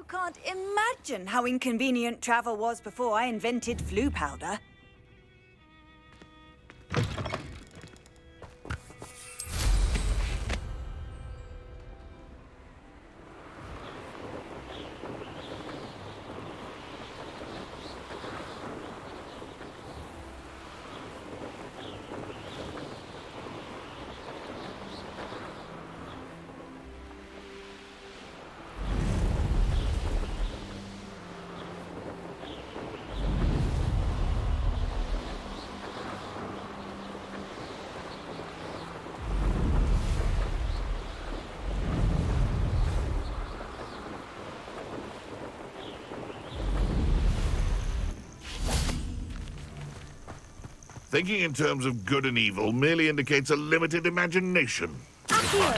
can't imagine how inconvenient travel was before I invented flu powder. Thinking in terms of good and evil merely indicates a limited imagination. Accio!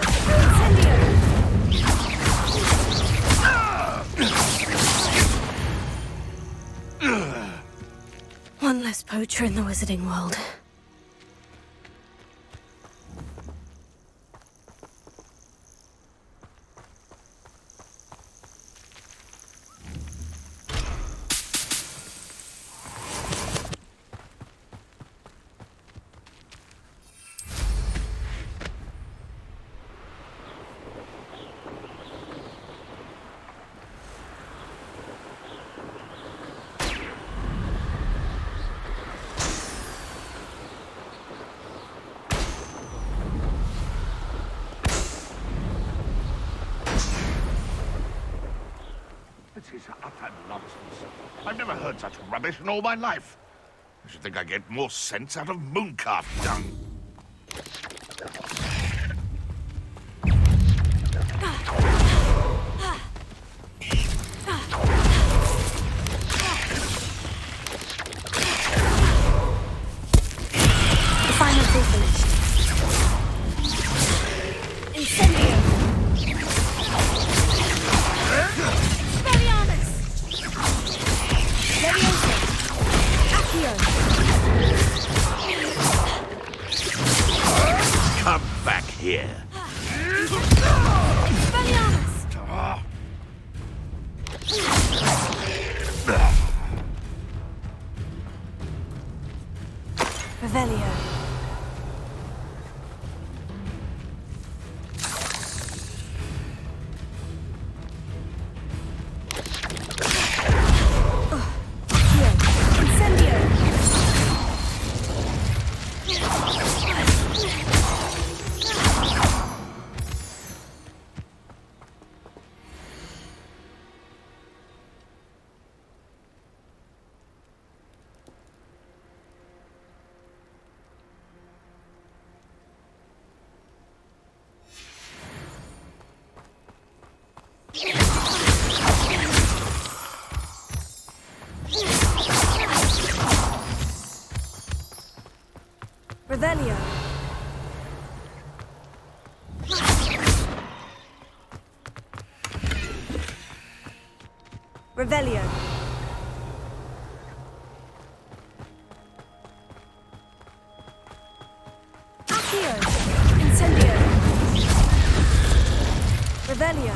Incendio! One less poacher in the wizarding world. This is utter nonsense. I've never heard such rubbish in all my life. I should think I get more sense out of mooncalf dung. Final privilege. Incendio! Come back here. Revelio. Revelio. Revelio. Accio. Incendio. Revelio.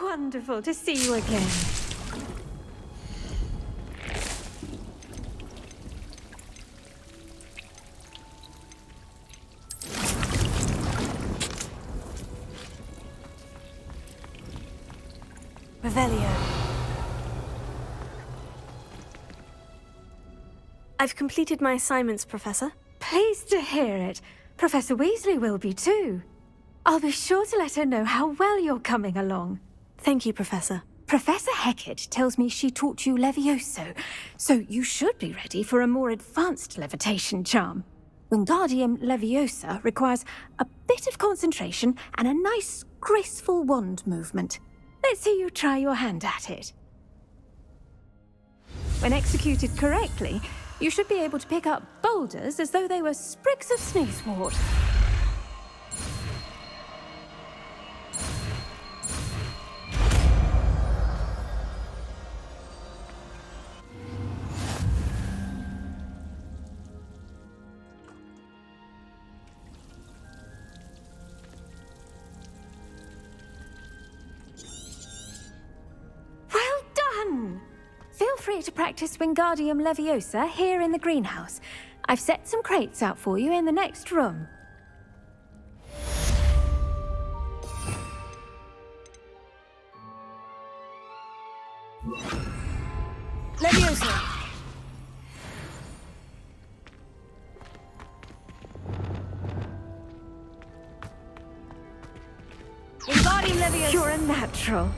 wonderful to see you again. Revelio. I've completed my assignments, Professor. Pleased to hear it. Professor Weasley will be too. I'll be sure to let her know how well you're coming along. Thank you, Professor. Professor Hecat tells me she taught you Levioso, so you should be ready for a more advanced levitation charm. Wingardium Leviosa requires a bit of concentration and a nice, graceful wand movement. Let's see you try your hand at it. When executed correctly, you should be able to pick up boulders as though they were sprigs of sneezewort. Well done! Feel free to practice Wingardium Leviosa here in the greenhouse. I've set some crates out for you in the next room. Leviosa! Wingardium Leviosa! You're a natural.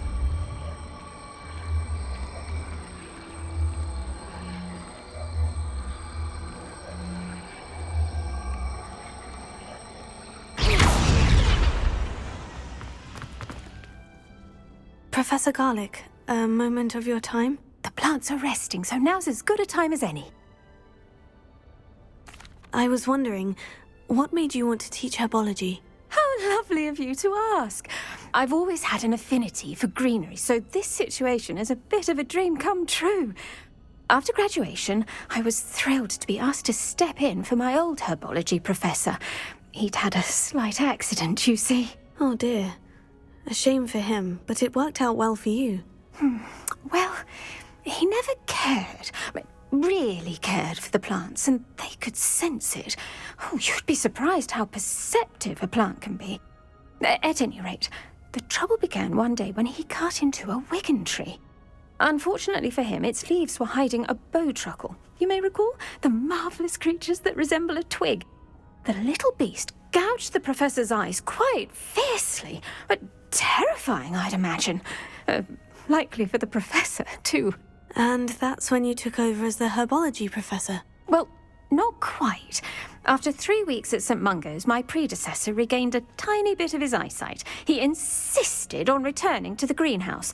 Professor Garlick, a moment of your time? The plants are resting, so now's as good a time as any. I was wondering, what made you want to teach herbology? How lovely of you to ask. I've always had an affinity for greenery, so this situation is a bit of a dream come true. After graduation, I was thrilled to be asked to step in for my old herbology professor. He'd had a slight accident, you see. Oh dear. A shame for him, but it worked out well for you. Well, he never cared. Really cared for the plants, and they could sense it. Oh, you'd be surprised how perceptive a plant can be. At any rate, the trouble began one day when he cut into a wigan tree. Unfortunately for him, its leaves were hiding a bowtruckle. You may recall the marvellous creatures that resemble a twig. The little beast gouged the professor's eyes quite fiercely, but terrifying, I'd imagine. Likely for the professor, too. And that's when you took over as the herbology professor? Well, not quite. After 3 weeks at St. Mungo's, my predecessor regained a tiny bit of his eyesight. He insisted on returning to the greenhouse.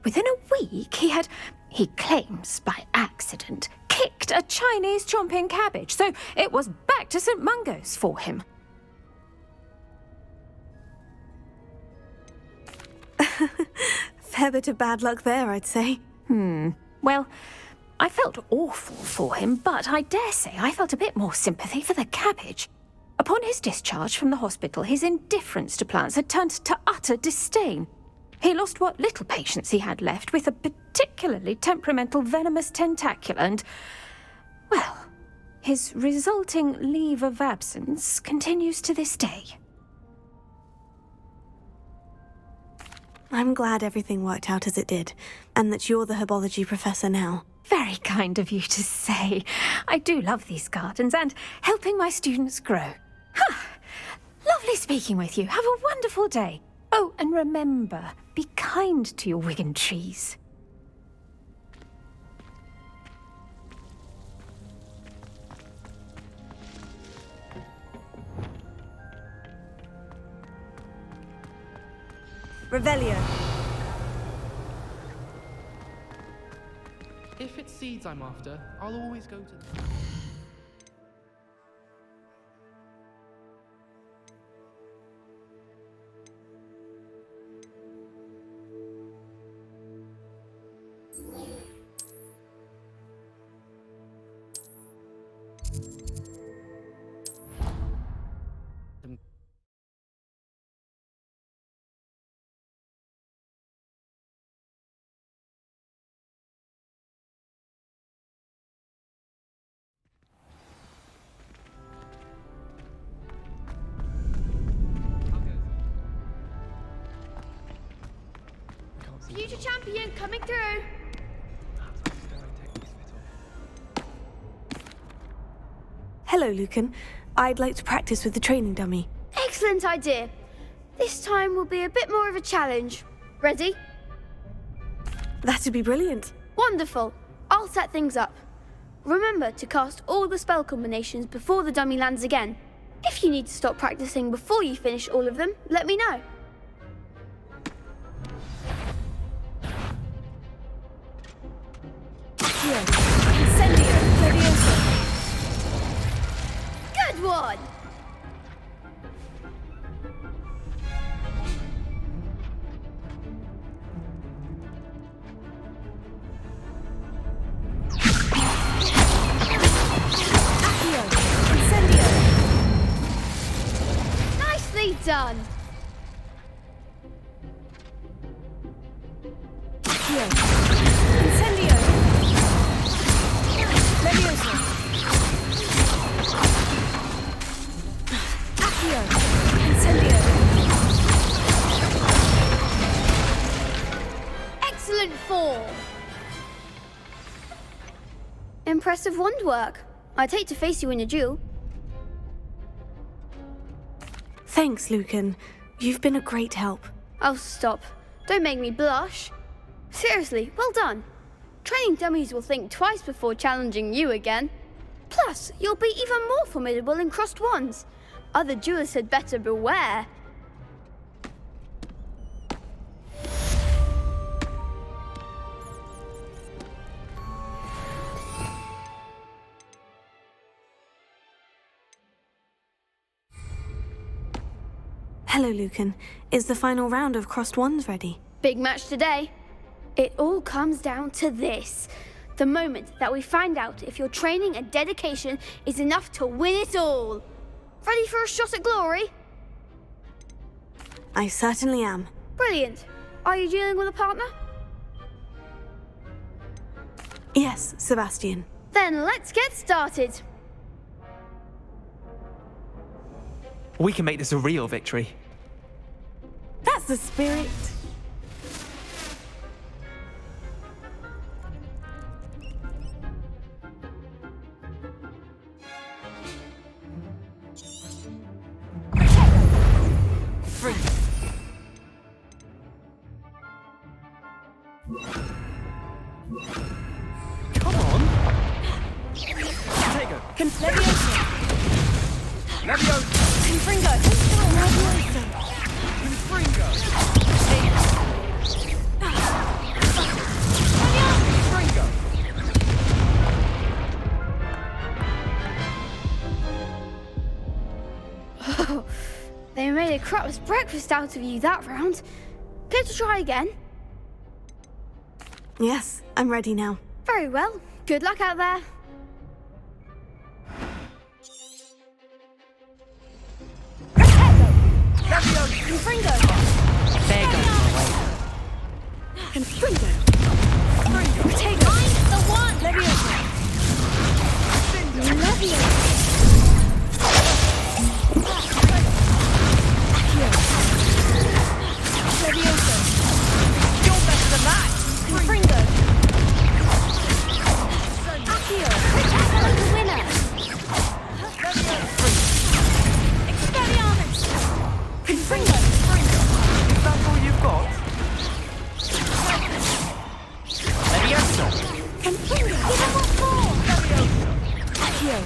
Within a week, he claims by accident, kicked a Chinese chomping cabbage, so it was back to St. Mungo's for him. Fair bit of bad luck there, I'd say. Well, I felt awful for him, but I dare say I felt a bit more sympathy for the cabbage. Upon his discharge from the hospital, his indifference to plants had turned to utter disdain. He lost what little patience he had left with a particularly temperamental venomous tentacula and, well, his resulting leave of absence continues to this day. I'm glad everything worked out as it did, and that you're the herbology professor now. Very kind of you to say. I do love these gardens and helping my students grow. Lovely speaking with you. Have a wonderful day. Oh, and remember, be kind to your wigan trees. Revelio. If it's seeds I'm after, I'll always go to... Champion coming through. Hello, Lucan. I'd like to practice with the training dummy. Excellent idea. This time will be a bit more of a challenge. Ready? That'd be brilliant. Wonderful. I'll set things up. Remember to cast all the spell combinations before the dummy lands again. If you need to stop practicing before you finish all of them, let me know. Good one! Nicely done! Excellent form! Impressive wand work. I'd hate to face you in a duel. Thanks, Lucan. You've been a great help. Oh, stop. Don't make me blush. Seriously, well done. Training dummies will think twice before challenging you again. Plus, you'll be even more formidable in crossed wands. Other duelists had better beware. Hello, Lucan. Is the final round of crossed wands ready? Big match today. It all comes down to this. The moment that we find out if your training and dedication is enough to win it all. Ready for a shot at glory? I certainly am. Brilliant. Are you dealing with a partner? Yes, Sebastian. Then let's get started. We can make this a real victory. That's the spirit. Free. Come on. Tego. Leviosa. Leviosa. Confringo. Leviosa. Confringo. Oh, they made a crap's breakfast out of you that round. Care to try again? Yes, I'm ready now. Very well. Good luck out there. Confringo. There goes my way. Confringo. Protego. I'm the one. Leviosa. Leviosa. Leviosa. You're better than that. Confringo. Accio. Like a winner. Expelliarmus. Confringo. Is that all you've got? Leviosa. Confringo. Give him what for. Leviosa. Accio.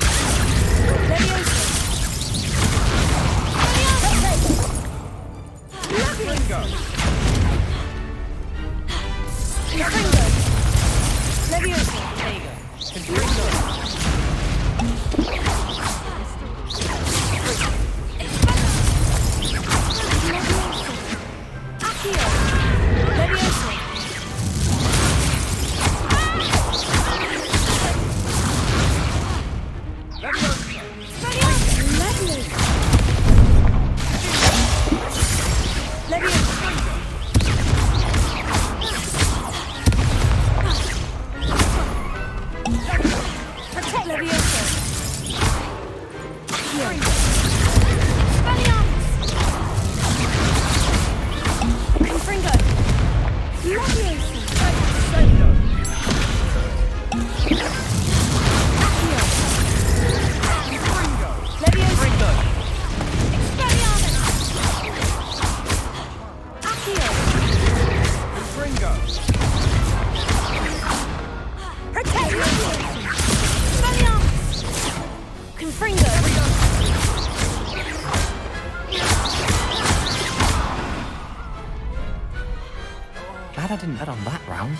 I didn't bet on that round.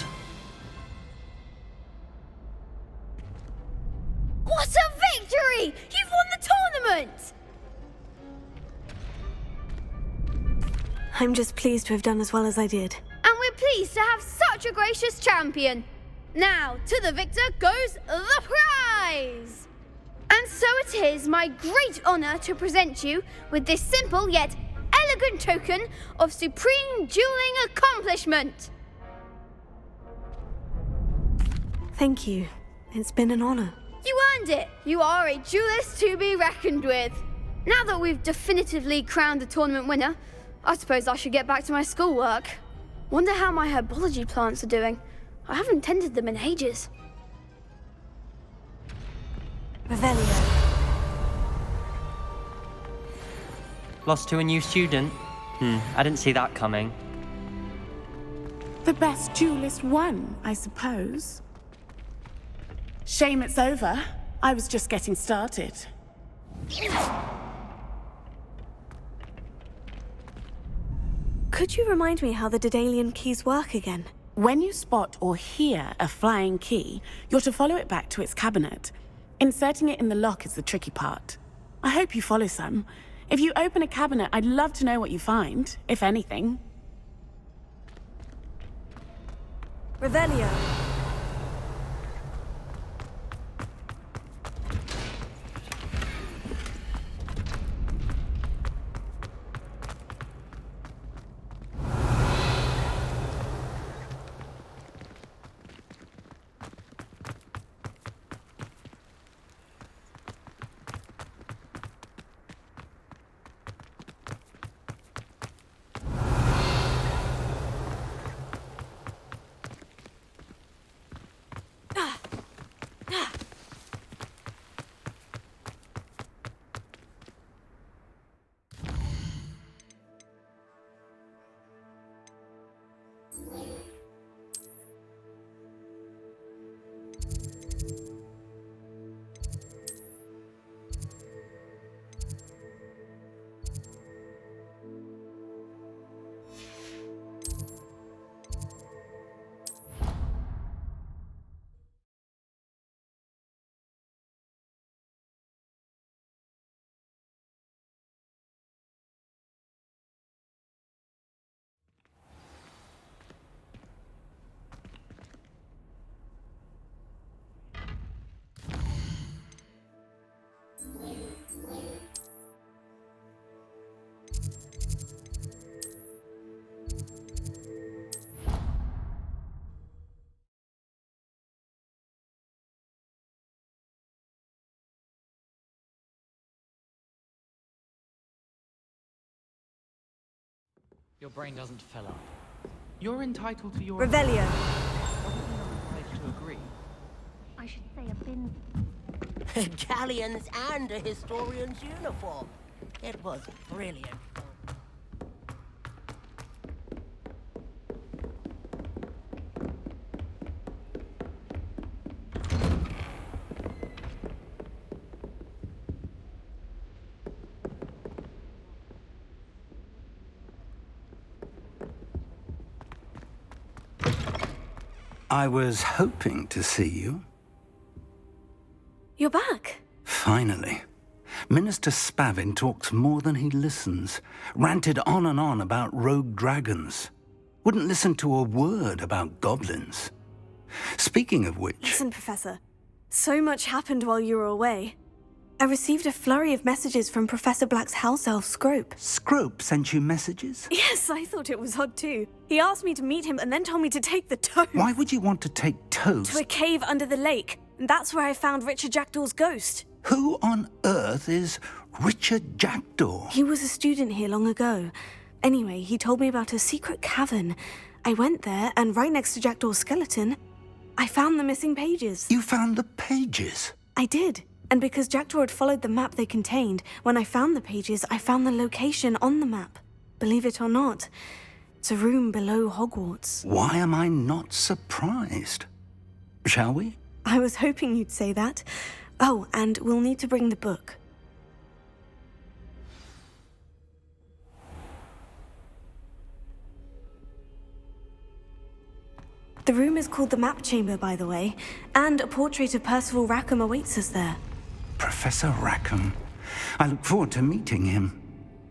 What a victory! You've won the tournament! I'm just pleased to have done as well as I did. And we're pleased to have such a gracious champion. Now, to the victor goes the prize! And so it is my great honour to present you with this simple yet elegant token of supreme dueling accomplishment. Thank you. It's been an honour. You earned it. You are a duelist to be reckoned with. Now that we've definitively crowned the tournament winner, I suppose I should get back to my schoolwork. Wonder how my herbology plants are doing. I haven't tended them in ages. Revelio. Lost to a new student? I didn't see that coming. The best duelist won, I suppose. Shame it's over. I was just getting started. Could you remind me how the Daedalian keys work again? When you spot or hear a flying key, you're to follow it back to its cabinet. Inserting it in the lock is the tricky part. I hope you follow some. If you open a cabinet, I'd love to know what you find, if anything. Revelio. Your brain doesn't fill up. You're entitled to your... Revelio. Probably not obliged to agree. I should say a bin. Galleons and a historian's uniform. It was brilliant. I was hoping to see you. You're back. Finally. Minister Spavin talks more than he listens. Ranted on and on about rogue dragons. Wouldn't listen to a word about goblins. Speaking of which... Listen, Professor. So much happened while you were away. I received a flurry of messages from Professor Black's house elf, Scrope. Scrope sent you messages? Yes, I thought it was odd too. He asked me to meet him and then told me to take the toad. Why would you want to take toads? To a cave under the lake. And that's where I found Richard Jackdaw's ghost. Who on earth is Richard Jackdaw? He was a student here long ago. Anyway, he told me about a secret cavern. I went there, and right next to Jackdaw's skeleton, I found the missing pages. You found the pages? I did. And because Jackdaw had followed the map they contained, when I found the pages, I found the location on the map. Believe it or not, it's a room below Hogwarts. Why am I not surprised? Shall we? I was hoping you'd say that. Oh, and we'll need to bring the book. The room is called the Map Chamber, by the way, and a portrait of Percival Rackham awaits us there. Professor Rackham. I look forward to meeting him.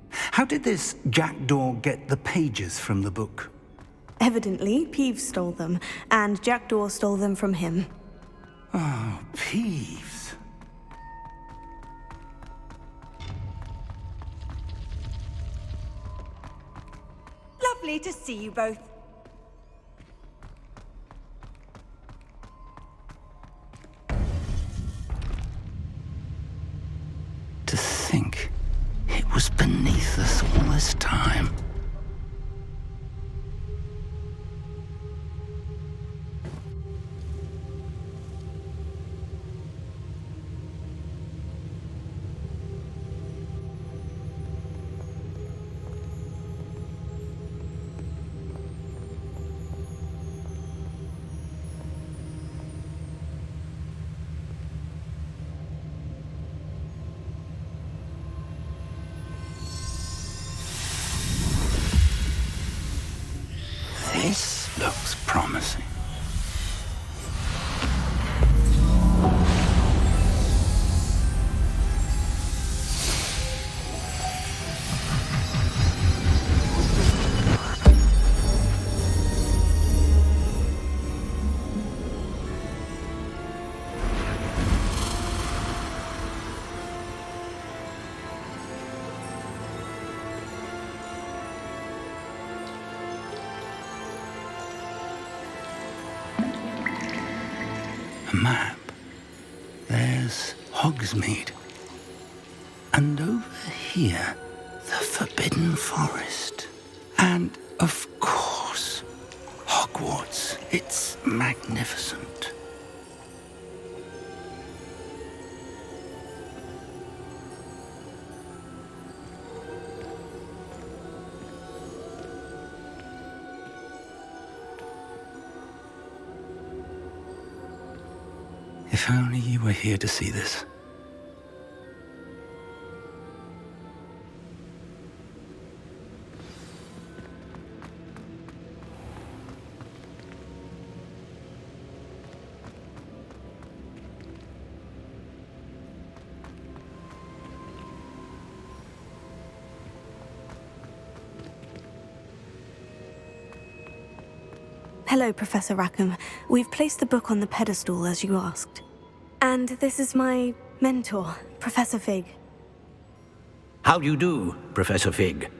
How did this jackdaw get the pages from the book? Evidently, Peeves stole them, and Jackdaw stole them from him. Oh, Peeves. Lovely to see you both. To think it was beneath us all this time. This looks promising. A map. There's Hogsmeade. And over here, the Forbidden Forest. And, of course, Hogwarts. It's magnificent. If only you were here to see this. Hello, Professor Rackham. We've placed the book on the pedestal, as you asked. And this is my mentor, Professor Fig. How do you do, Professor Fig?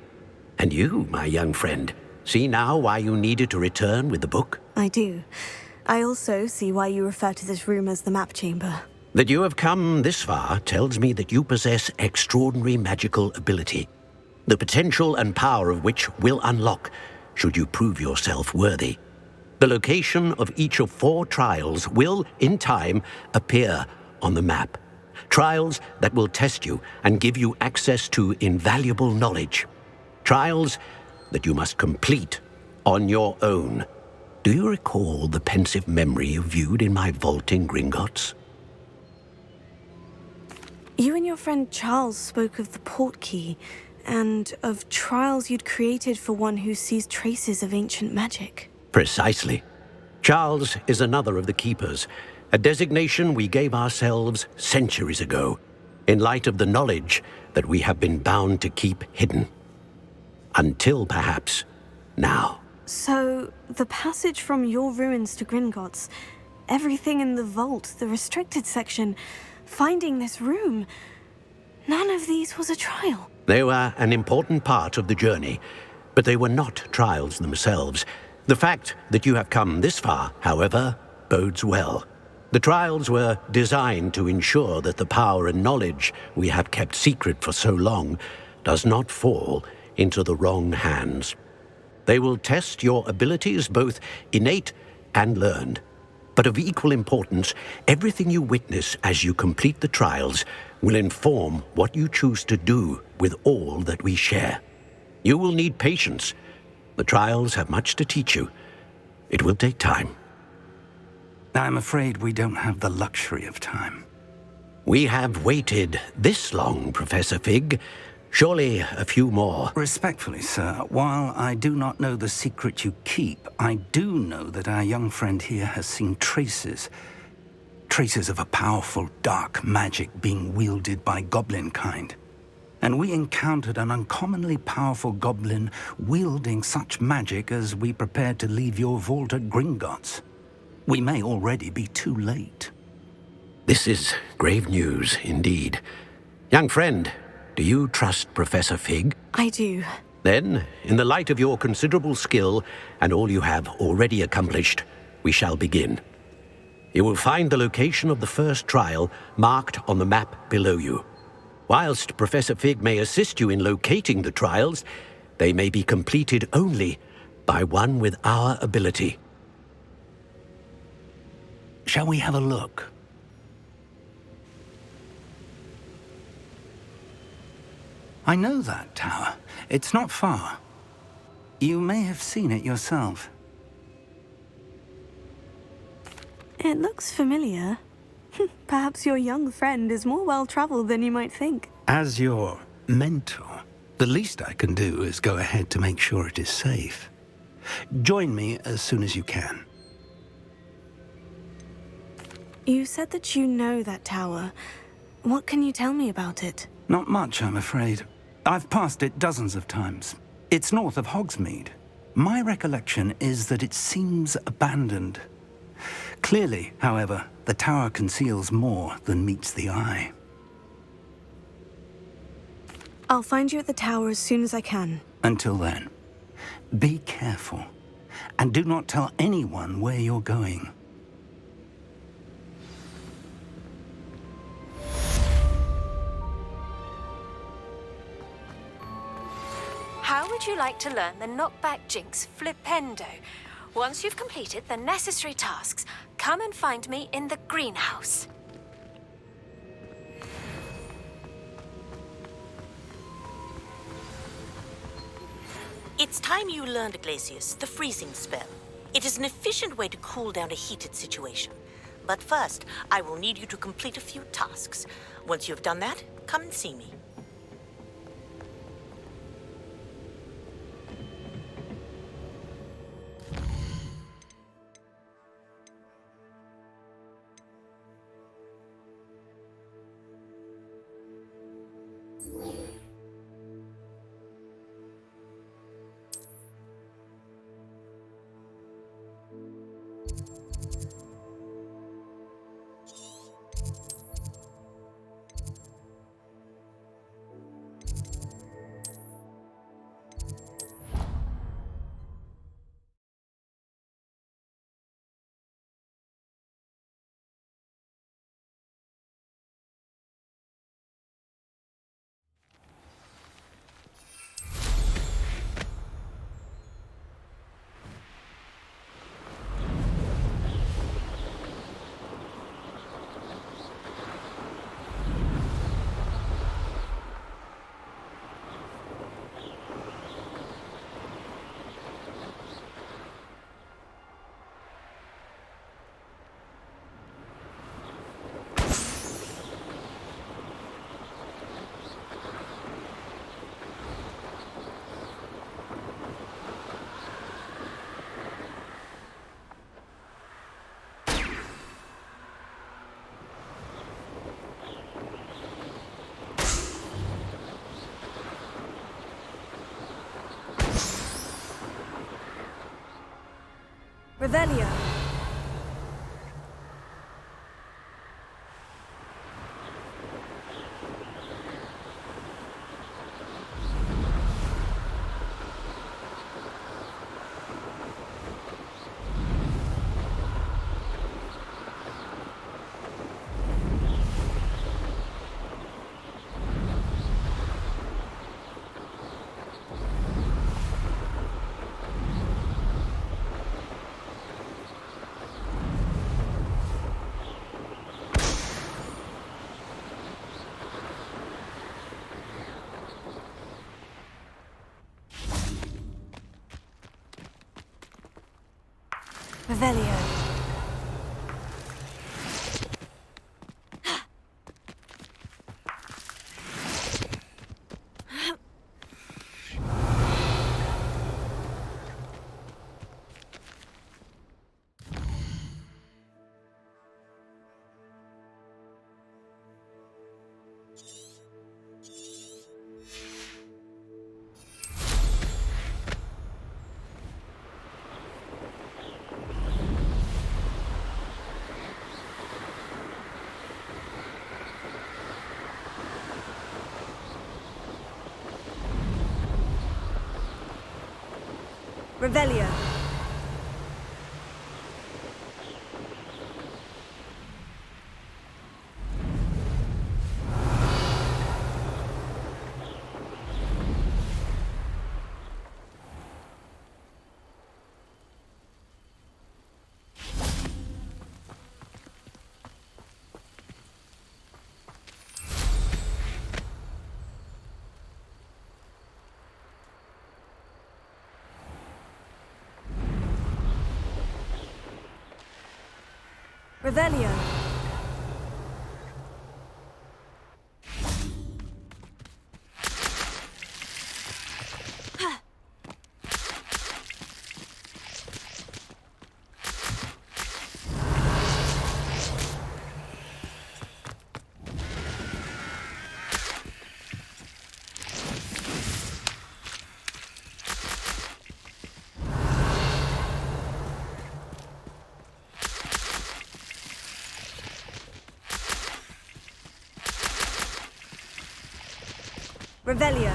And you, my young friend, see now why you needed to return with the book? I do. I also see why you refer to this room as the Map Chamber. That you have come this far tells me that you possess extraordinary magical ability, the potential and power of which will unlock should you prove yourself worthy. The location of each of 4 trials will, in time, appear on the map. Trials that will test you and give you access to invaluable knowledge. Trials that you must complete on your own. Do you recall the pensive memory you viewed in my vault in Gringotts? You and your friend Charles spoke of the portkey, and of trials you'd created for one who sees traces of ancient magic. Precisely. Charles is another of the Keepers, a designation we gave ourselves centuries ago, in light of the knowledge that we have been bound to keep hidden. Until, perhaps, now. So, the passage from your ruins to Gringotts, everything in the vault, the restricted section, finding this room, none of these was a trial. They were an important part of the journey, but they were not trials themselves. The fact that you have come this far, however, bodes well. The trials were designed to ensure that the power and knowledge we have kept secret for so long does not fall into the wrong hands. They will test your abilities, both innate and learned. But of equal importance, everything you witness as you complete the trials will inform what you choose to do with all that we share. You will need patience. The trials have much to teach you. It will take time. I'm afraid we don't have the luxury of time. We have waited this long, Professor Fig. Surely a few more. Respectfully, sir, while I do not know the secret you keep, I do know that our young friend here has seen traces of a powerful dark magic being wielded by goblin kind. And we encountered an uncommonly powerful goblin wielding such magic as we prepared to leave your vault at Gringotts. We may already be too late. This is grave news indeed. Young friend, do you trust Professor Fig? I do. Then, in the light of your considerable skill and all you have already accomplished, we shall begin. You will find the location of the first trial marked on the map below you. Whilst Professor Fig may assist you in locating the trials, they may be completed only by one with our ability. Shall we have a look? I know that tower. It's not far. You may have seen it yourself. It looks familiar. Perhaps your young friend is more well-traveled than you might think. As your mentor, the least I can do is go ahead to make sure it is safe. Join me as soon as you can. You said that you know that tower. What can you tell me about it? Not much, I'm afraid. I've passed it dozens of times. It's north of Hogsmeade. My recollection is that it seems abandoned. Clearly, however, the tower conceals more than meets the eye. I'll find you at the tower as soon as I can. Until then, be careful, and do not tell anyone where you're going. How would you like to learn the knockback jinx flipendo? Once you've completed the necessary tasks, come and find me in the greenhouse. It's time you learned, Glacius, the freezing spell. It is an efficient way to cool down a heated situation. But first, I will need you to complete a few tasks. Once you've done that, come and see me. Revelio. Revelio. Revelio. Revelio. Revelio.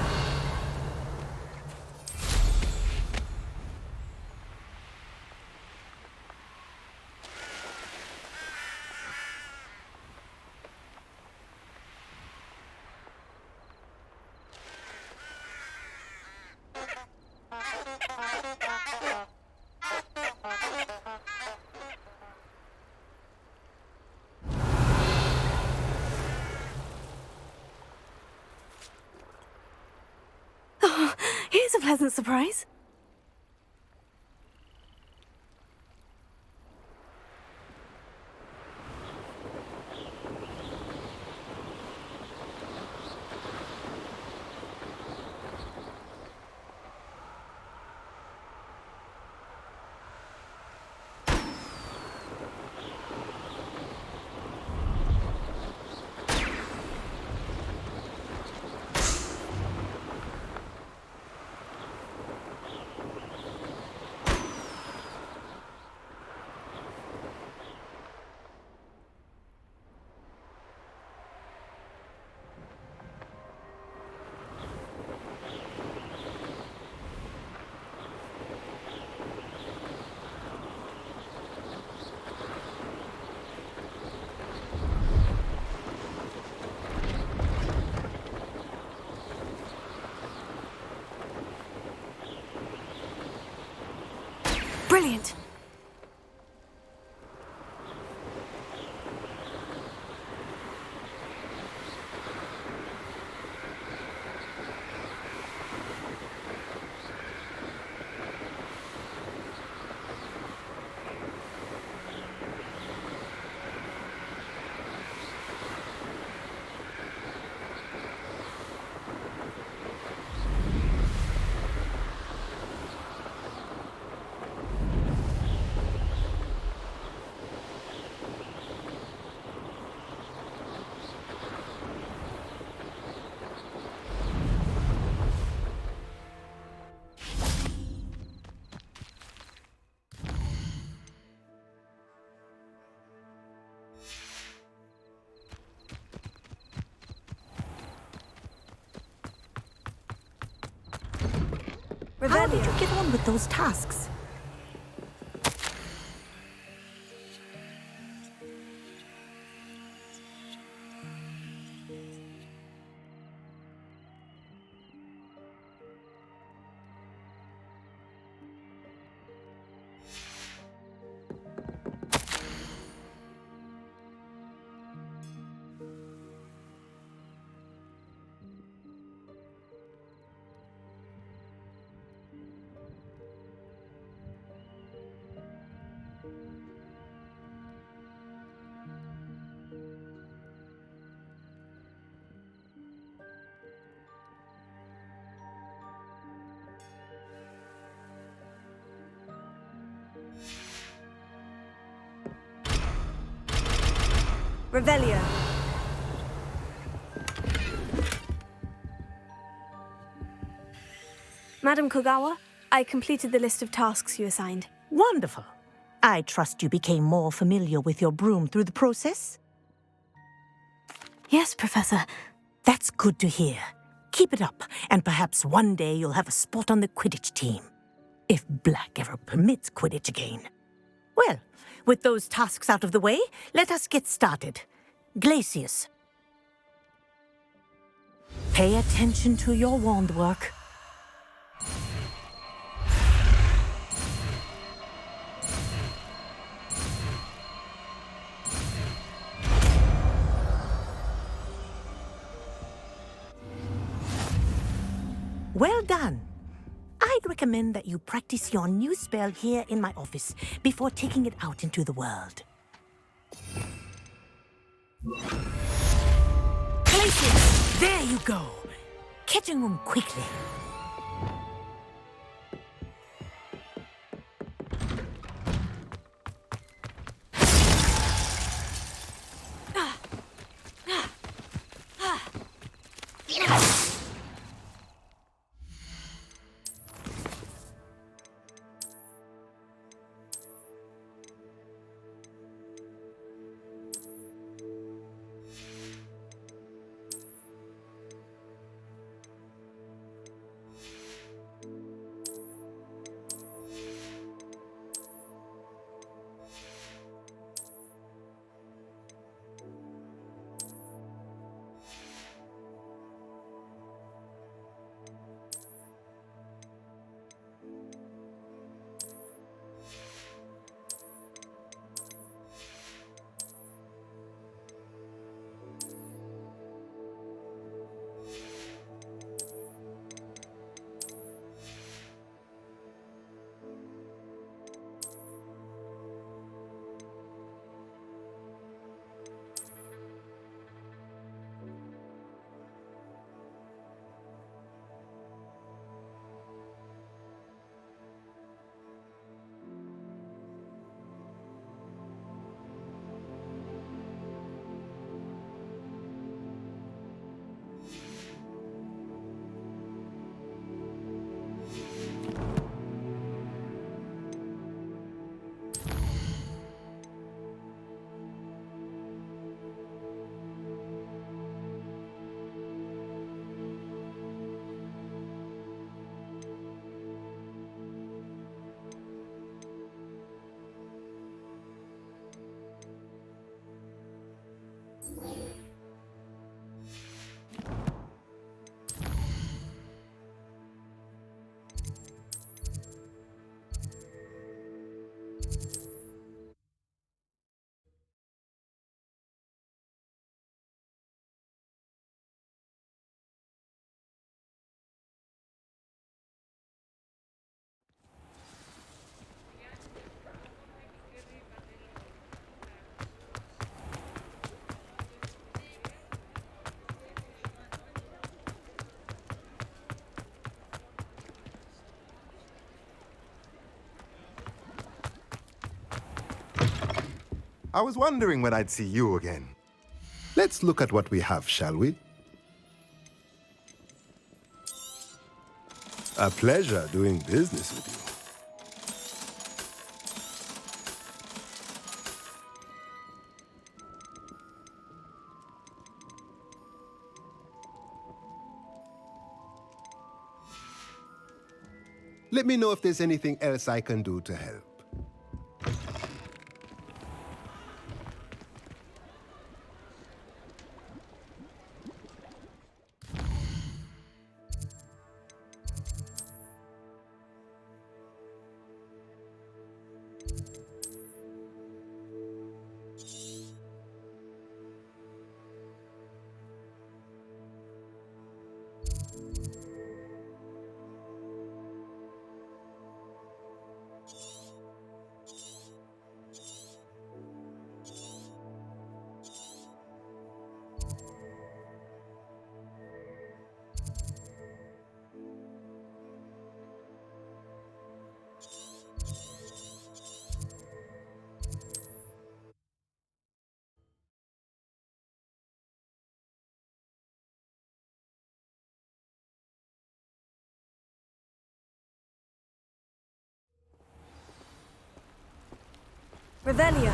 Oh, here's a pleasant surprise. Brilliant. How did you get on with those tasks? Revelio. Madam Kogawa, I completed the list of tasks you assigned. Wonderful. I trust you became more familiar with your broom through the process? Yes, Professor. That's good to hear. Keep it up, and perhaps one day you'll have a spot on the Quidditch team. if Black ever permits Quidditch again. Well, with those tasks out of the way, let us get started. Glacius. Pay attention to your wand work. Well done. I'd recommend that you practice your new spell here in my office before taking it out into the world. Places! There you go! Catching them quickly. I was wondering when I'd see you again. Let's look at what we have, shall we? A pleasure doing business with you. Let me know if there's anything else I can do to help. Revelio.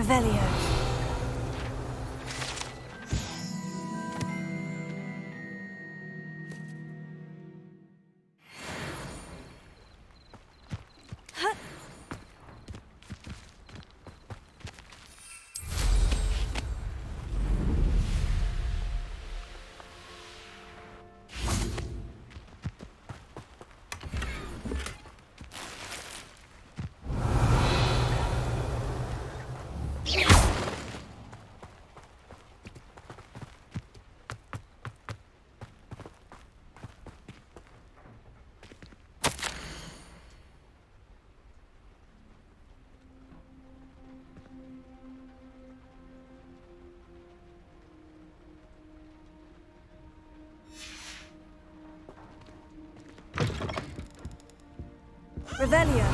Revelio. Revelio.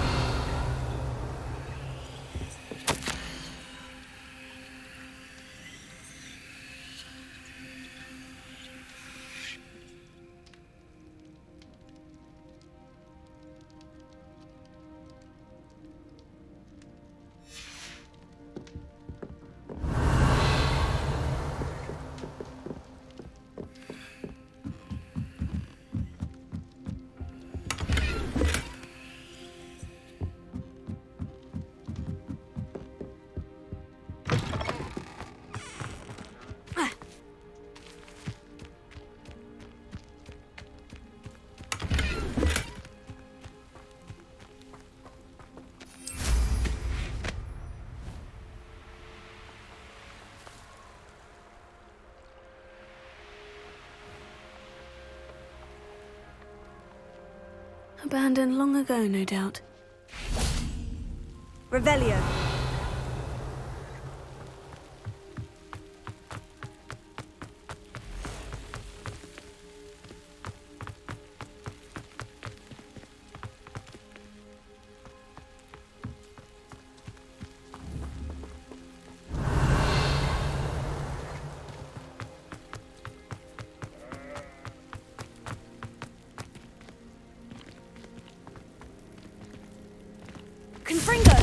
Abandoned long ago, no doubt. Revelio. Confringo!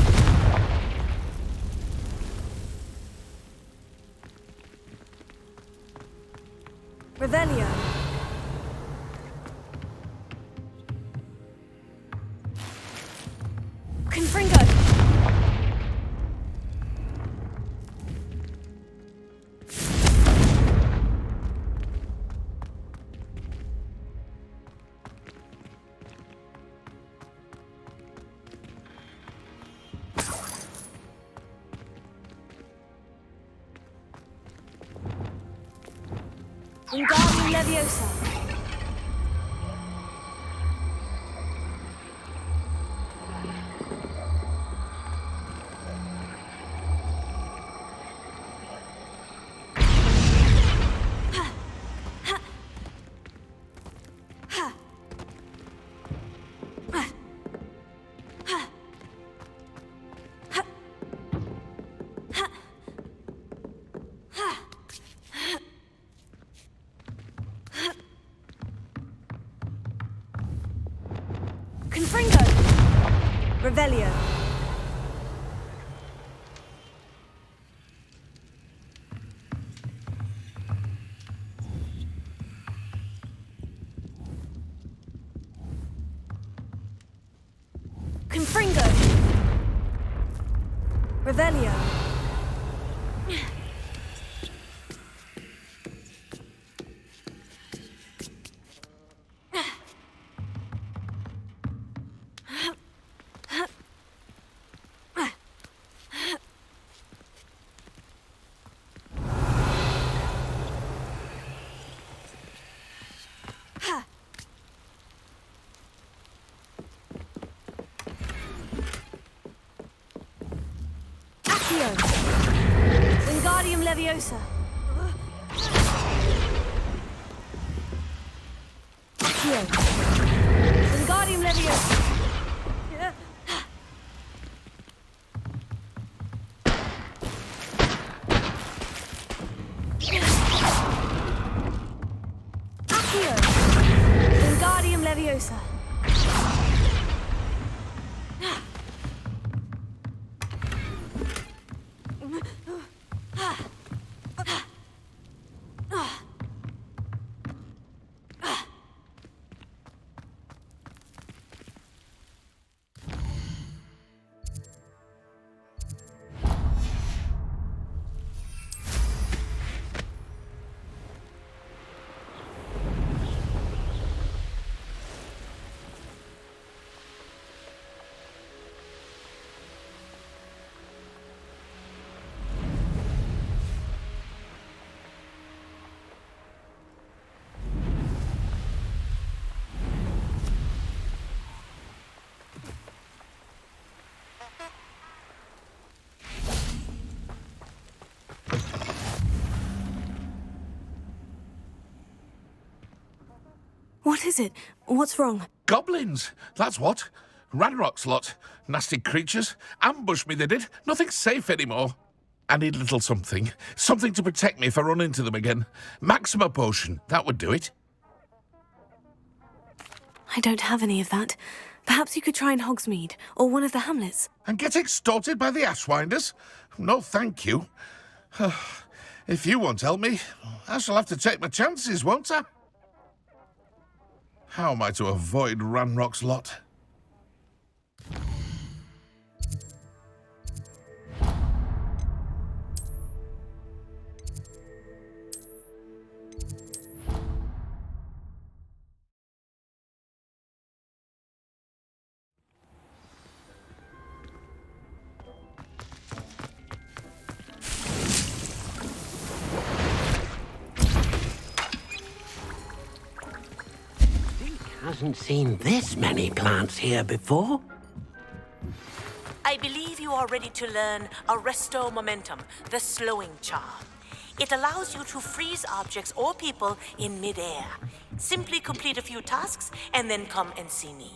Revelio. Confringo! Wingardium Leviosa. Confringo! Revelio. Confringo! Revelio. Wingardium Leviosa. Accio. Wingardium Leviosa. Accio. Wingardium Leviosa. What is it? What's wrong? Goblins, that's what. Ranrock's lot. Nasty creatures. Ambushed me, they did. Nothing's safe anymore. I need a little something. Something to protect me if I run into them again. Maxima potion, that would do it. I don't have any of that. Perhaps you could try in Hogsmeade, or one of the hamlets. And get extorted by the Ashwinders? No, thank you. If you won't help me, I shall have to take my chances, won't I? How am I to avoid Ranrock's lot? Hasn't seen this many plants here before. I believe you are ready to learn Arresto Momentum, the slowing charm. It allows you to freeze objects or people in midair. Simply complete a few tasks and then come and see me.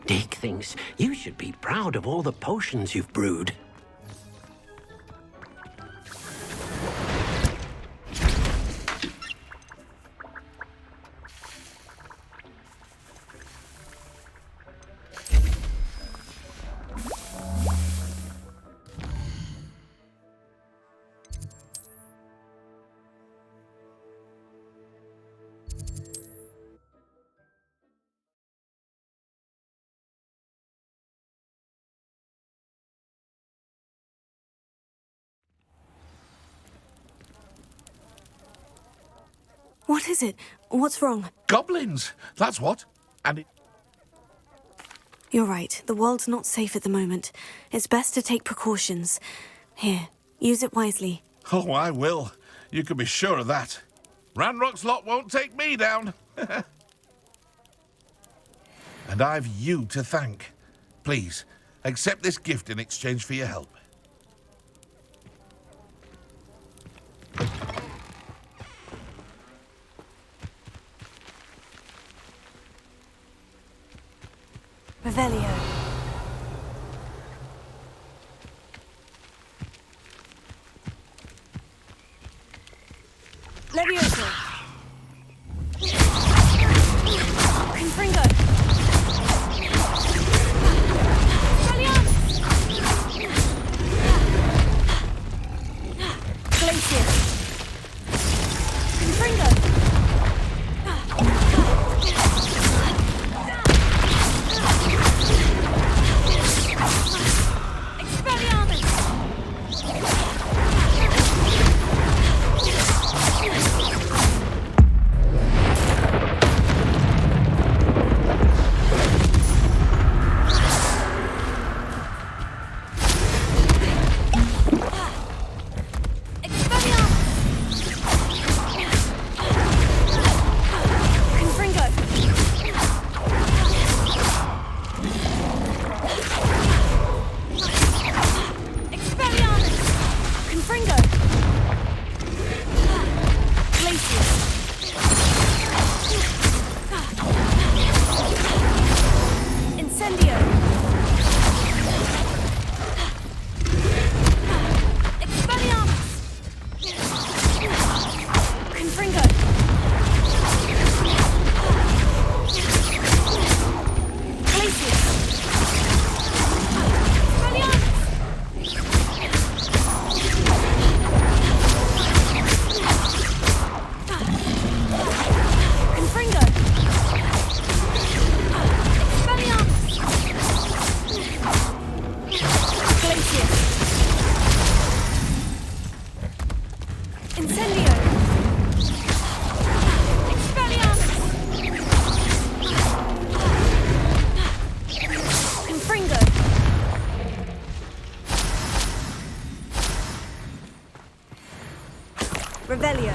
Dick thinks you should be proud of all the potions you've brewed. What is it? What's wrong? Goblins, that's what. And it... You're right. The world's not safe at the moment. It's best to take precautions. Here, use it wisely. Oh, I will. You can be sure of that. Ranrock's lot won't take me down. And I've you to thank. Please, accept this gift in exchange for your help. Revelio. Levioso. Confringo. Glacier. Confringo. Incendio! Expelliarmus! Confringo! Revelio!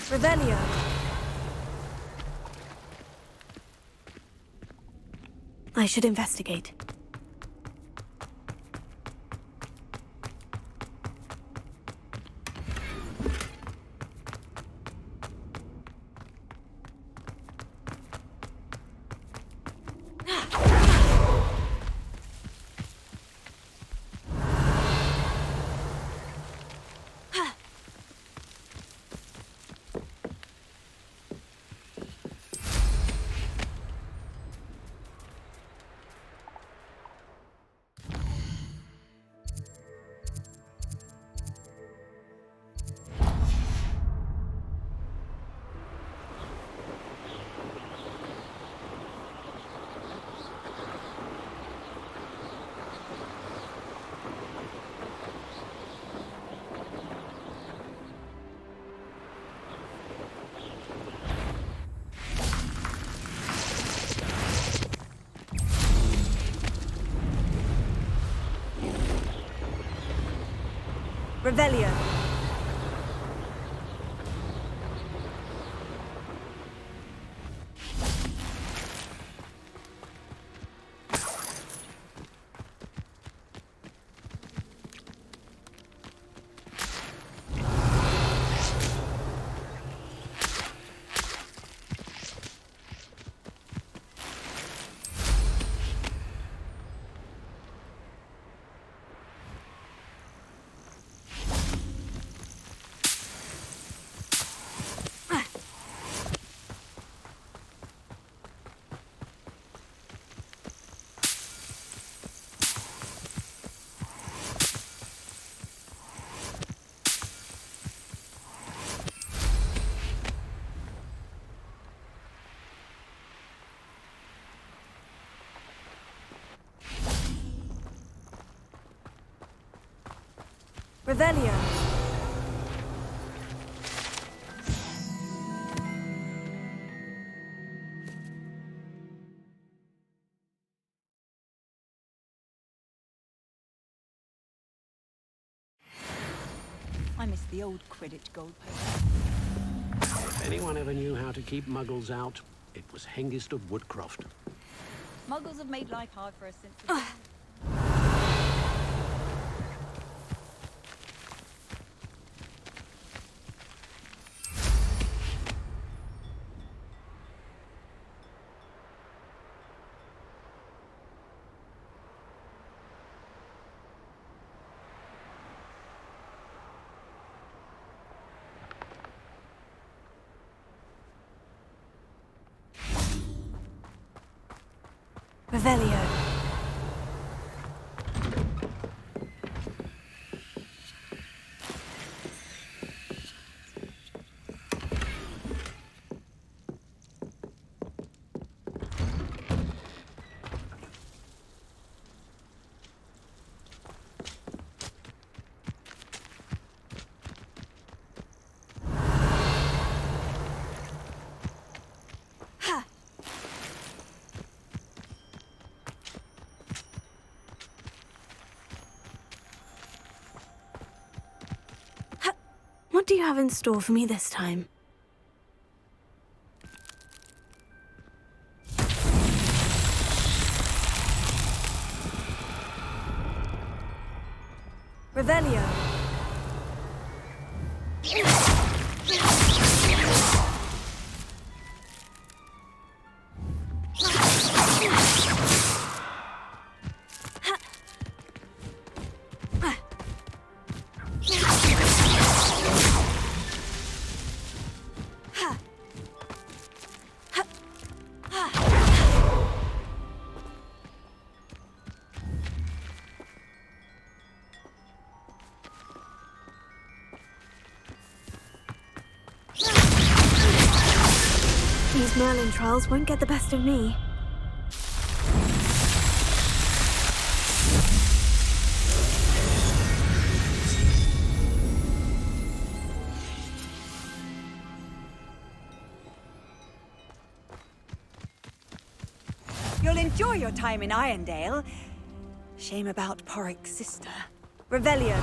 Revelio. I should investigate. Revelio. Revelio. I miss the old Quidditch gold paper. If anyone ever knew how to keep muggles out, it was Hengist of Woodcroft. Muggles have made life hard for us since the... Revelio. What do you have in store for me this time? Revelio. Merlin trials won't get the best of me. You'll enjoy your time in Irondale. Shame about Porrick's sister. Revelio.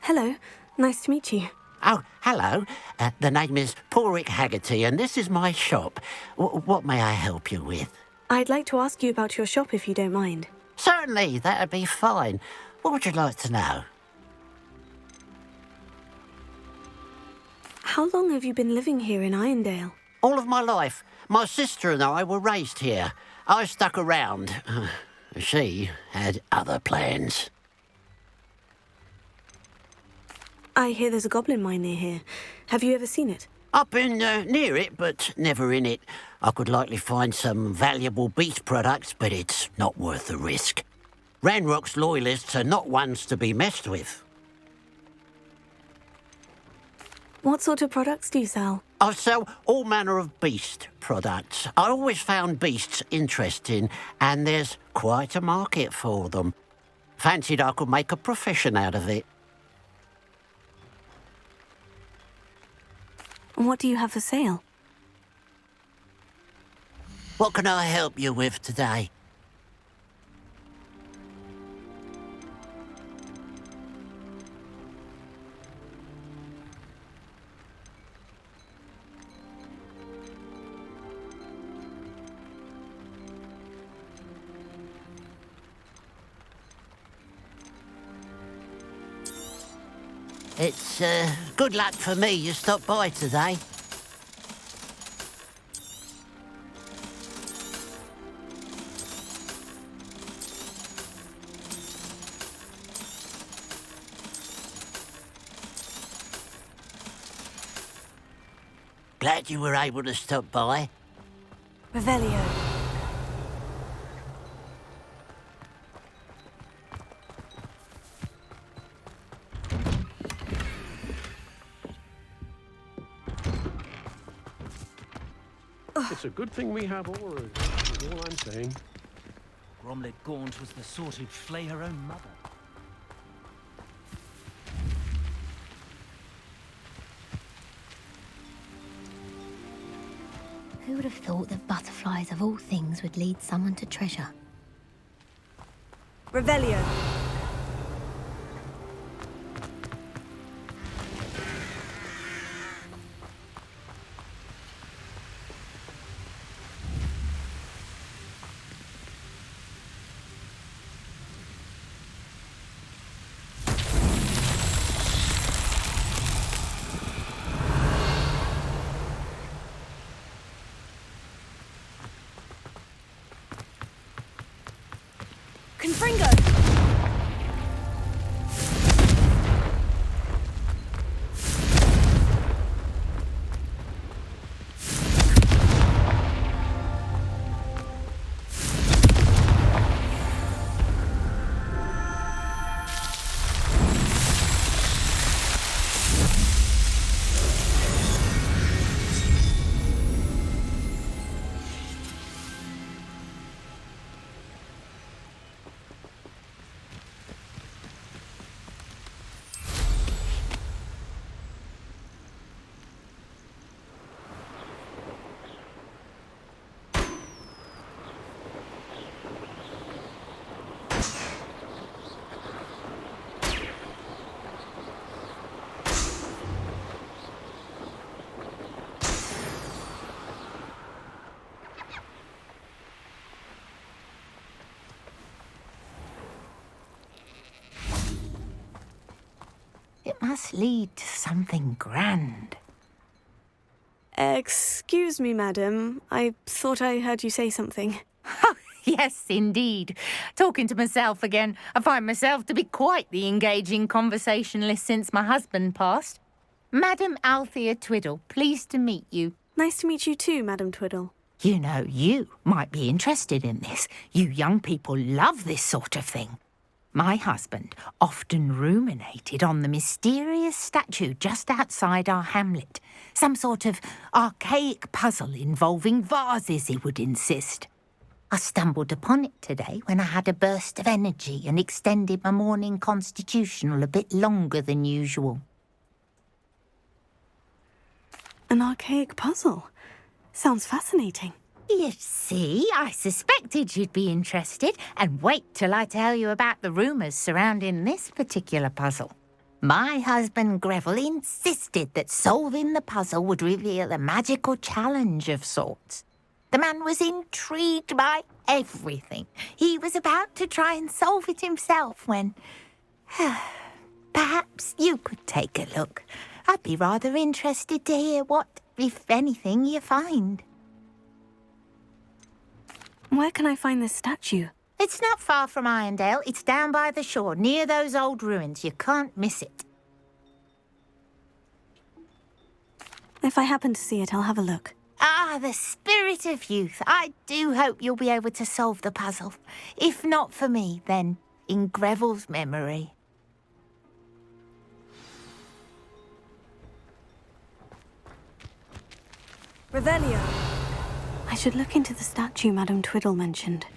Hello, nice to meet you. Oh, hello. The name is Porrick Haggerty, and this is my shop. What may I help you with? I'd like to ask you about your shop if you don't mind. Certainly, that'd be fine. What would you like to know? How long have you been living here in Irondale? All of my life. My sister and I were raised here. I stuck around. She had other plans. I hear there's a goblin mine near here. Have you ever seen it? I've been near it, but never in it. I could likely find some valuable beast products, but it's not worth the risk. Ranrock's loyalists are not ones to be messed with. What sort of products do you sell? I sell all manner of beast products. I always found beasts interesting, and there's quite a market for them. Fancied I could make a profession out of it. And what do you have for sale? What can I help you with today? It's good luck for me you stopped by today. Glad you were able to stop by. Revelio. It's a good thing we have Aura, is all I'm saying. Gromlet Gaunt was the sort who'd flay her own mother. Who would have thought that butterflies of all things would lead someone to treasure? Revelio. Confringo! It must lead to something grand. Excuse me, madam. I thought I heard you say something. Yes, indeed. Talking to myself again. I find myself to be quite the engaging conversationalist since my husband passed. Madam Althea Twiddle, pleased to meet you. Nice to meet you too, Madam Twiddle. You know, you might be interested in this. You young people love this sort of thing. My husband often ruminated on the mysterious statue just outside our hamlet. Some sort of archaic puzzle involving vases, he would insist. I stumbled upon it today when I had a burst of energy and extended my morning constitutional a bit longer than usual. An archaic puzzle? Sounds fascinating. You see, I suspected you'd be interested, and wait till I tell you about the rumours surrounding this particular puzzle. My husband Greville insisted that solving the puzzle would reveal a magical challenge of sorts. The man was intrigued by everything. He was about to try and solve it himself when... Perhaps you could take a look. I'd be rather interested to hear what, if anything, you find. Where can I find this statue? It's not far from Irondale. It's down by the shore, near those old ruins. You can't miss it. If I happen to see it, I'll have a look. Ah, the spirit of youth. I do hope you'll be able to solve the puzzle. If not for me, then in Greville's memory. Revelio. I should look into the statue Madame Twiddle mentioned.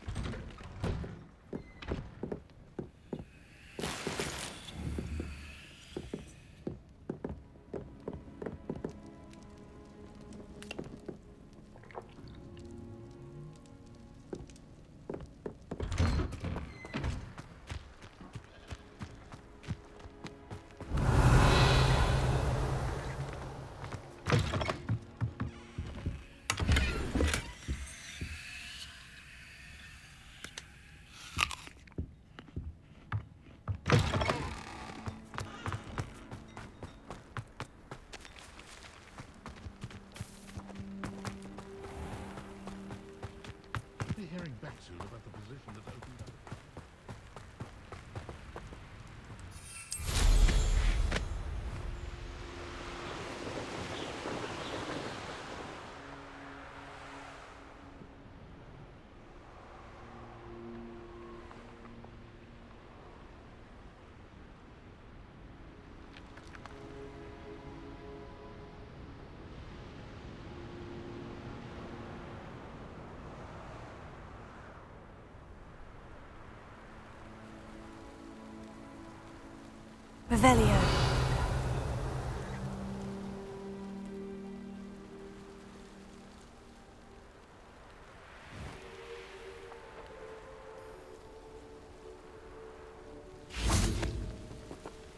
Hearing back soon about the position that opened up. Revelio.